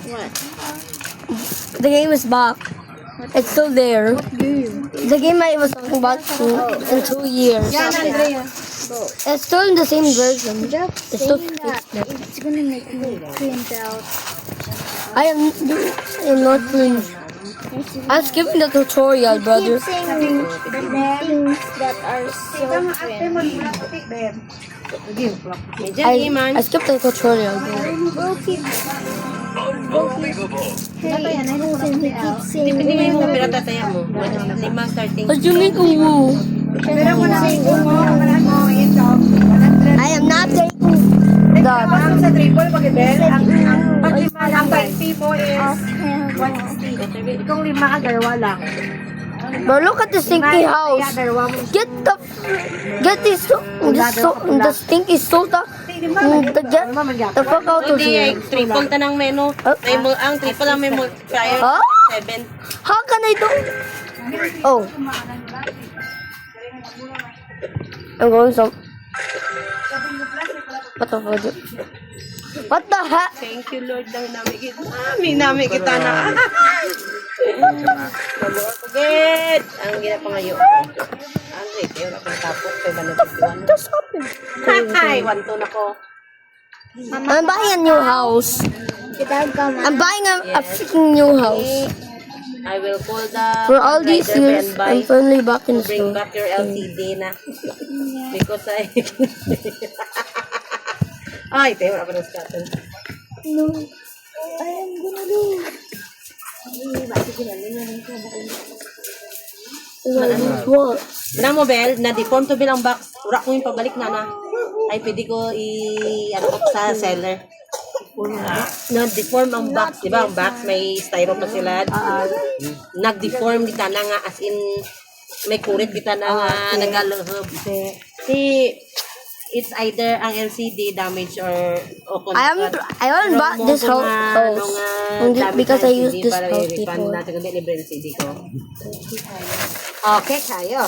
What? The game is back. It's still there. The game I was talking about in 2 years. Yan, Andrea. It's still in the same version. Just It's still saying that it's gonna make me print out. I am not doing. I'm skipping the tutorial, brother. Keep saying things that are so print. I skipped the tutorial. We'll keep. Hey, and I know that he keeps saying. Hindi mo pinatataya mo. Lima starting. What do you mean, uwu? I am not taking that. Sa triple, pag-ibel, ang lima lang, 20 mo is 160. Kung lima ka, dalawa lang. Bro, look at the stinky house. Get the stinky soda. Get the fuck out of Hindi, here. triple ta ng menu. Ang triple lang may multiplier. Huh? 7. How can I do? Oh. I'm going some. What the fuck? What the heck? Thank you, Lord. Nami kita na. Forget. Ang ginapangayo. Ang rate, yun akong tapok. Kaya ba nabigyan? Just happened. Hi, 1-2 na ko. I'm buying a new house. I'm buying a freaking new house. I will call the For all these provider years, and buy. I'm finally back in Bring school. back your LCD na. Because I... Ay, tayo wala pa ng scatter. No, I am gonna lose. What? Alam mo, Bel, na-deform to bilang box. Urak ko yung pabalik na. Ay, pwede ko ano sa seller. Na-deform ang box. Diba, ang box may styro pa sila. Nag-deform kita na nga, as in, may kurit kita na nga, nagaluhub. It's either ang LCD damage or I haven't bought this house because I used this house before. natin kung libre LCD ko. Okay, kayo.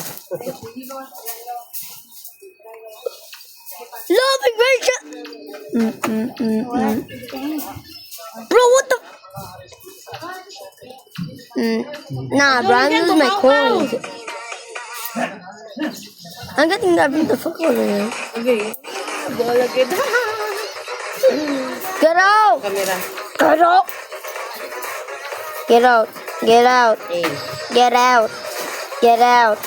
Loving version. Bro, what the? Nah, bro, I'm using my coins. I'm getting that the fuck out of here. Okay. Bola kita. Get out! Kamera. Get out! Get out! Get out! Eh. Get out! Get out!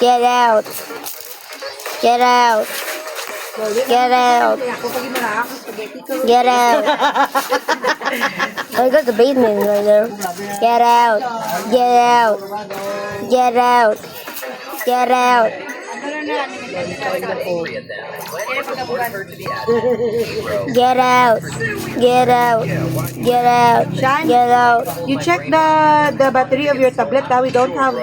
Get out! Get out! Get out! Get out! I got the basement right there. Get out! Get out! Get out! Get out! Get out! Get out! Get out! Get out! You check the battery of your tablet, we don't have...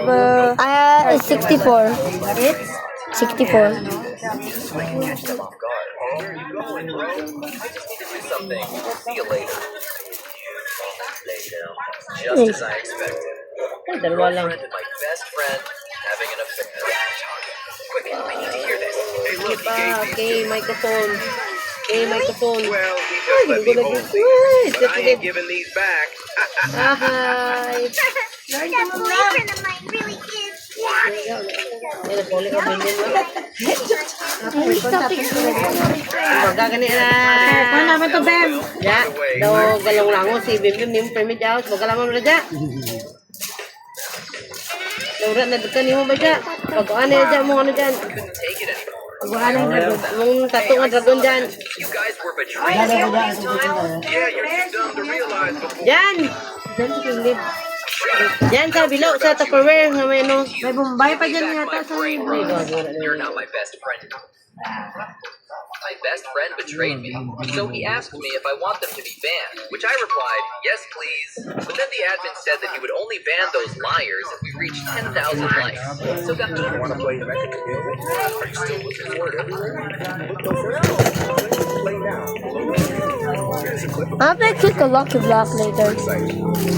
It's 64. It's 64. Just as I expected. Ay, dalawa lang. My best friend having an affair. Quick, I need to hear this. Hey, look, he gave these Okay, microphone. Okay, microphone. Well, he just let me hold these, but I ain't giving these back. Hi. That boyfriend of mine really is. Ay, nagpuli ka din mo. Magagani na. Ano naman to, Bem? Ya, daw galong lango si Bim nim permit jaw, magalaman ra ja. Daw na dagkan nimo ba ja? Pag-ano ja mo ano jan? Take it anymore. Pag-ano dragon, mong tato nga dragon jan. You guys were betrayed all this time. Yeah, you're too dumb to realize before. Jan. Jan sa kilid. Jan sa bilo sa Tupperware nga may no. May Bombay pa dyan yata sa libre. You're not my best friend. My best friend betrayed me, so he asked me if I want them to be banned, which I replied, yes please. But then the admin said that he would only ban those liars if we reach 10,000 likes. So got me. Want to play record? Are you still looking for it everywhere? Play now. I'm gonna click a lucky block later.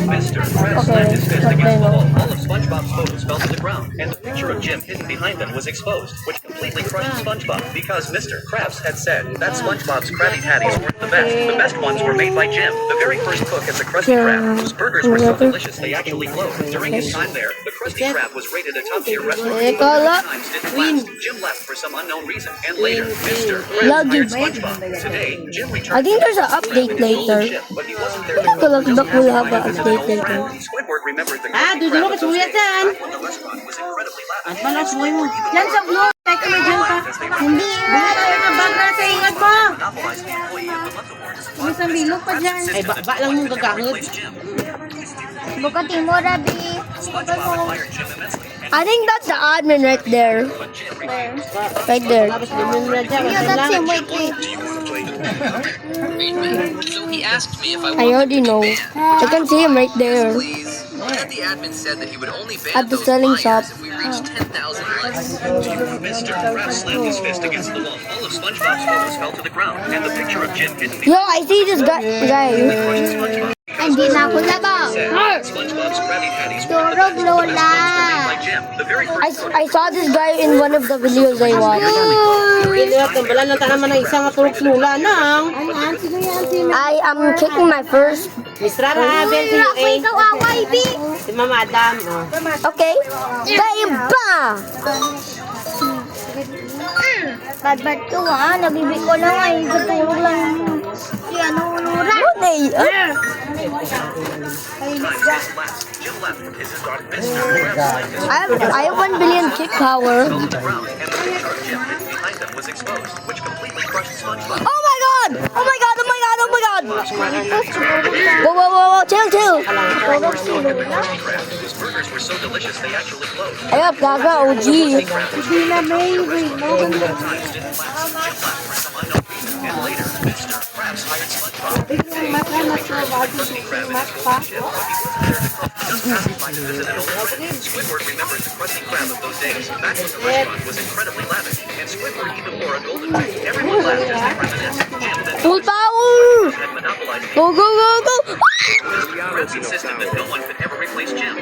Mr. Fred Okay, slammed his fist okay, against the no. wall. All of SpongeBob's photos fell to the ground, and the picture of Jim hidden behind them was exposed, which completely crushed SpongeBob because Mr. Krabs had said that SpongeBob's Krabby Patties weren't the best. The best ones were made by Jim, the very first cook at the Krusty Krab, whose burgers were so delicious they actually glowed. During his time there, the Krusty Krab was rated a top-tier restaurant. Ikaw Times didn't last. Jim left for some unknown reason, and later, Mr. Krabs Love you. hired SpongeBob. Today, Jim returned. I think there's an update later. But he wasn't there I feel like Doc will have an update later. Squidward remembered the Ah, Krusty dudulo Krab ka of those suya days. dyan. When the restaurant was incredibly lavish. At malas mo mo. Yan sa vlog. Teka na dyan ka. Hindi. Bumalik ka bag na sa ingat mo. Monopolized the Employee of the Month awards. May isang bilog pa dyan. Ay, ba lang mong gagahod. Buka timur, Abi. SpongeBob admired Jim immensely. I think that's the admin right there. Right there. Tapos lumin na dyan. Yeah, that's him. Wait. So he asked me if I I wanted already know. I can see him right there. please. And the admin said that he would only ban At the those selling flyers shop. if we reached 10,000 likes. Mr. Krabs slammed his fist against the wall. All of SpongeBob's photos fell to the ground, and the picture of Jim hidden Yo, I see this guy. SpongeBob Hindi na ako labang. said SpongeBob's Krabby Patties were the Durog, best. The best Lola. ones were made by Jim, the very first I saw this guy in one of the videos I watched. Hindi na tambalan na ta naman ng isang turok lula nang. I am kicking my first. Miss Rara, Abel, si Ako UA. ikaw away, Bi. Si Mama Adam. Oh. Okay. Kaiba! Bad ko nabibig ko lang ay tutulog lang si ano, Nura. Money! times this last. Jim left. His Mr. Krabs slammed his I have 1 billion kick power. fell to the ground, and the picture of Jim hidden behind them was exposed, which completely crushed SpongeBob. Oh my god! Oh my god! Oh my god! Oh my god! Whoa, whoa, whoa, whoa! Chill, chill! Krusty Krab, whose burgers were so delicious they actually glowed. Ayop, gaga, OG. Hindi na times didn't last. Jim left for some unknown reason, and later, Mr. Krabs hired SpongeBob. Today, Jim returned to the Krusty Krab in his golden ship, but he wasn't there to cook, just passing by to visit an old friend. Squidward remembered the Krusty Krab of those days, back when the restaurant was incredibly lavish, and Squidward even wore a golden ring. Everyone laughed as they reminisced. Jim then Full power! had monopolized the Go, go, go, go! Mr. Krabs insisted that no one could ever replace Jim.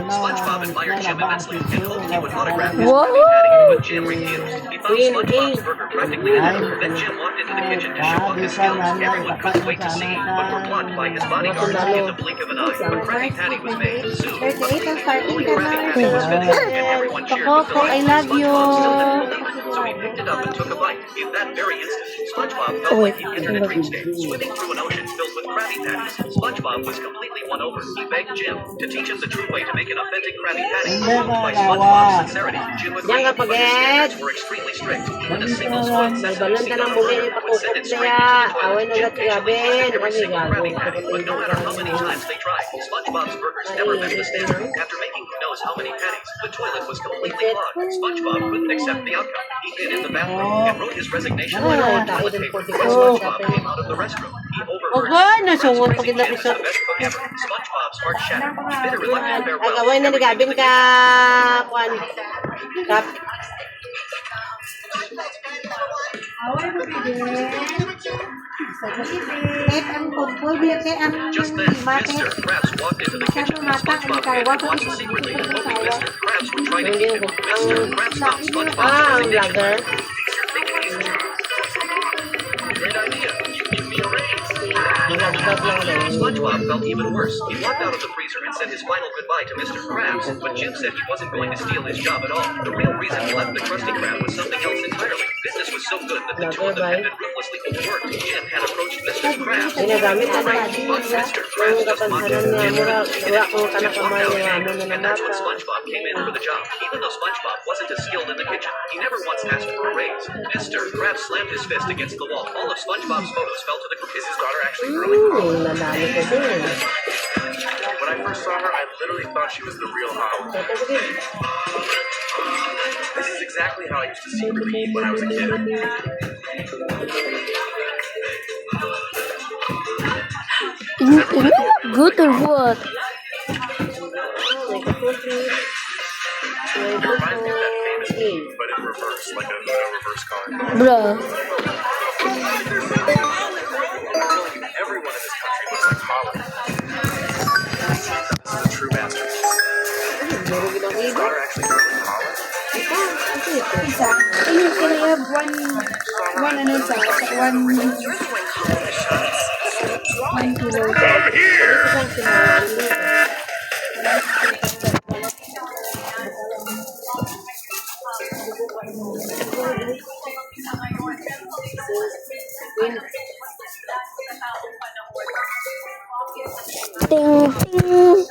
SpongeBob admired Jim immensely and hoped he would autograph his Whoa. Krabby Patty, but Jim refused. He found SpongeBob's burger practically edible. Then Jim walked into the kitchen to show off his skills. Everyone couldn't wait to see, but were blocked by his bodyguards in the blink of an eye. A Krabby Patty was made. Soon, a glowing Krabby Patty was finished, and everyone cheered with Coco, I delight. love you. SpongeBob still didn't believe it, so he picked it up and took a bite. In that very instant, SpongeBob felt like he'd entered a dreamscape, swimming through an ocean filled with Krabby Patties. SpongeBob was completely won over. He begged Jim to teach him the true way to make an authentic Krabby Patty. Moved by SpongeBob's sincerity, Jim agreed, Yan ka, but his Paget. standards were extremely strict. Even a single spot sesame Nagbalan seed ka ng on muli the ni burger would send it Pakukot straight kaya. into the toilet. Awin na Jim lang patiently Abel. ate every Ano single gago? Krabby Patty, but no matter how many times they tried, SpongeBob's burgers never met the standard. After making who knows how many patties, the toilet was completely clogged. SpongeBob couldn't accept the outcome. He hid in the bathroom and wrote his resignation letter on toilet paper. When SpongeBob came out of the restroom, he overheard Ogo, nasungon Krabs pa praising kita Jim as piso. the best cook ever. SpongeBob's heart shattered. He bid a reluctant Ay, farewell. gawin na ni Gabin ka, Juan. Kap. Just then, Mr. Krabs walked into the kitchen. SpongeBob hid and watched secretly, hoping Mr. Krabs would try to keep him. Mr. Krabs found SpongeBob's Ah, ang resignation vlogger. letter. Take it easy, Charles. Great idea. You give me a raise. SpongeBob felt even worse. He walked out of the freezer and said his final goodbye to Mr. Krabs, but Jim said he wasn't going to steal his job at all. The real reason he left the Krusty Krab was something else entirely. Business was so good that the two of them had been ruthlessly overworked. Jim had approached Mr. Krabs. Ginagamit na But Mr. Krabs Nung just mocked kapansanan him. niya, Jim mura, defeated wala him. ko ka Jim na walked kamay out niya, angry, ano na and that's when namata. SpongeBob came in for the job. Even though SpongeBob wasn't as skilled in the kitchen, he never once asked for a raise. Mr. Krabs slammed his fist against the wall. All of SpongeBob's photos fell to the ground. Is his daughter actually growing? Nadami ko din. When I first saw her, I literally thought she was the real Howard. This is exactly how I used to secretly eat when I was a kid. Is it good or what? It reminds me of that famous meme, but in reverse, like a reverse card. Bruh. Everyone in this country looks like Holland. This is a true masterpiece. Is his daughter actually growing Holland? Ting, ting.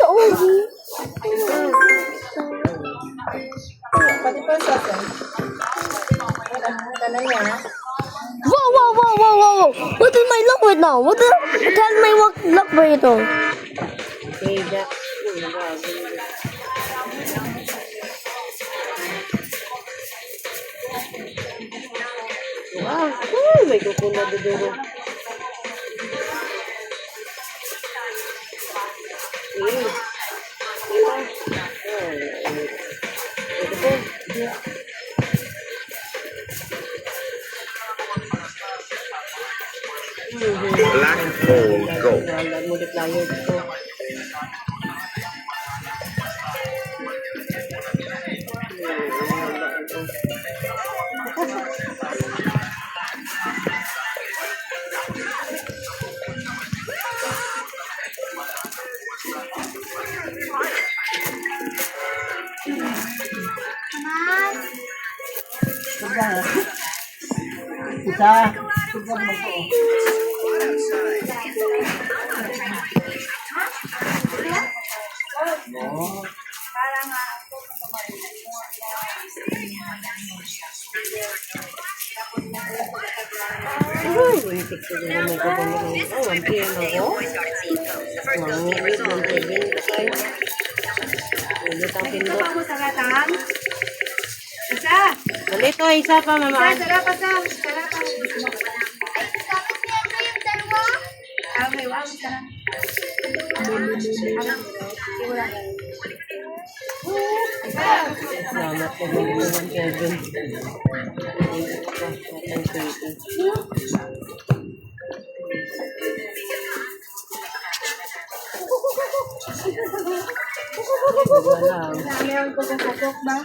The oldie. Pati pa sa akin. Tanong niya. Whoa, whoa, whoa, whoa, whoa. What is my luck right now? What is my luck right now? Ay, may kuko na duduro. Black hole gold. Multiplier dito. Isa. Dito, isa pa, mama. Sarap pa sa. Sarap pa. Okay, wow, sarap. Salamat po, mga Kevin. Meron ko sa kokok ba?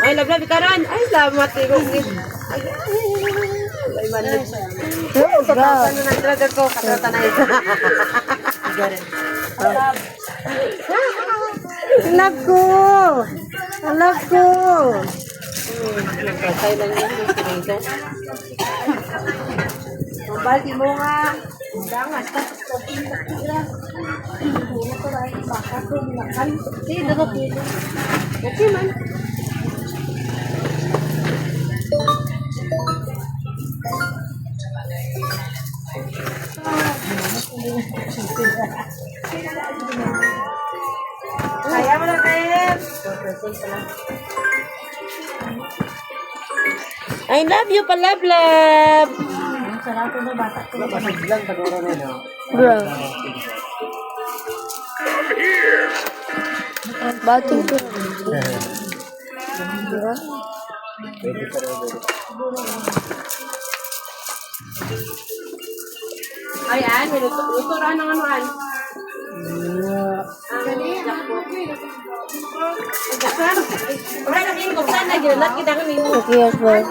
Ay, lablab karon. Ay, salamat ko. Ay, manis. Ano na talaga ko katata na ito. Love ko! Love ko! Nagkasay lang yun. Dito. Baldi mo nga. Dangas. Tapos ko. Hindi na ko rin. Baka ko minakal. Sige, dapat dito. Okay man. Kaya mo na, Ted. I love you pa, love. Sarap ko na bata ko. Bro. Bating ko. Ayan, may luto rin ng anuan. Wala na kayo kung saan na ginalat kita kami. Okay, as well.